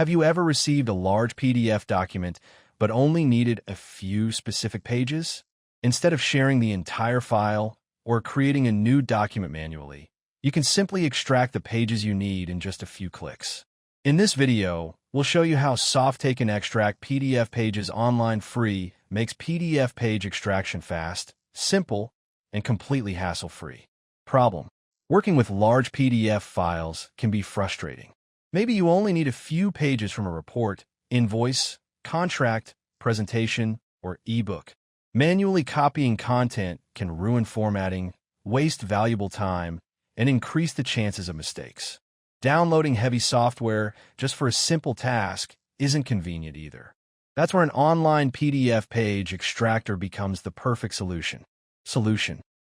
Have you ever received a large PDF document but only needed a few specific pages? Instead of sharing the entire file or creating a new document manually, you can simply extract the pages you need in just a few clicks. In this video, we'll show you how Softaken Extract PDF Pages online free makes PDF page extraction fast, simple, and completely hassle-free. Problem: working with large PDF files can be frustrating. Maybe you only need a few pages from a report, invoice, contract, presentation, or ebook. Manually copying content can ruin formatting, waste valuable time, and increase the chances of mistakes. Downloading heavy software just for a simple task isn't convenient either. That's where an online PDF page extractor becomes the perfect solution.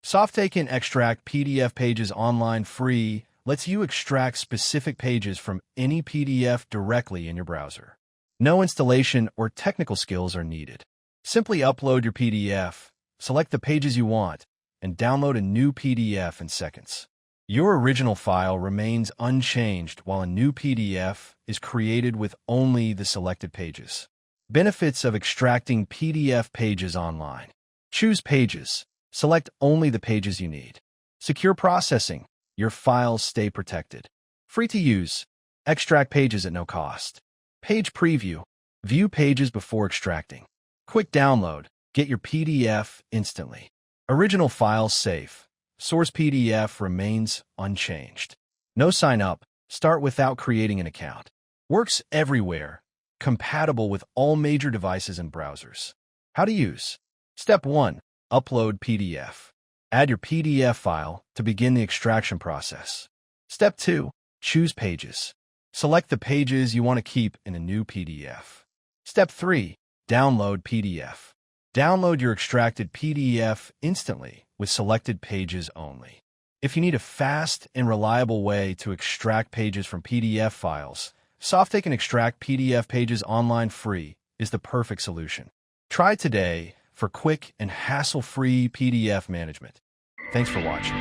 Softaken Extract PDF Pages online free lets you extract specific pages from any PDF directly in your browser. No installation or technical skills are needed. Simply upload your PDF, select the pages you want, and download a new PDF in seconds. Your original file remains unchanged while a new PDF is created with only the selected pages. Benefits of extracting PDF pages online. Choose pages. Select only the pages you need. Secure processing. Your files stay protected. Free to use. Extract pages at no cost. Page preview. View pages before extracting. Quick download. Get your PDF instantly. Original files safe. Source PDF remains unchanged. No sign up. Start without creating an account. Works everywhere. Compatible with all major devices and browsers. How to use. Step 1. Upload PDF. Add your PDF file to begin the extraction process. Step 2. Choose pages. Select the pages you want to keep in a new PDF. Step 3. Download PDF. Download your extracted PDF instantly with selected pages only. If you need a fast and reliable way to extract pages from PDF files, Softaken Extract PDF Pages online free is the perfect solution. Try today for quick and hassle-free PDF management. Thanks for watching.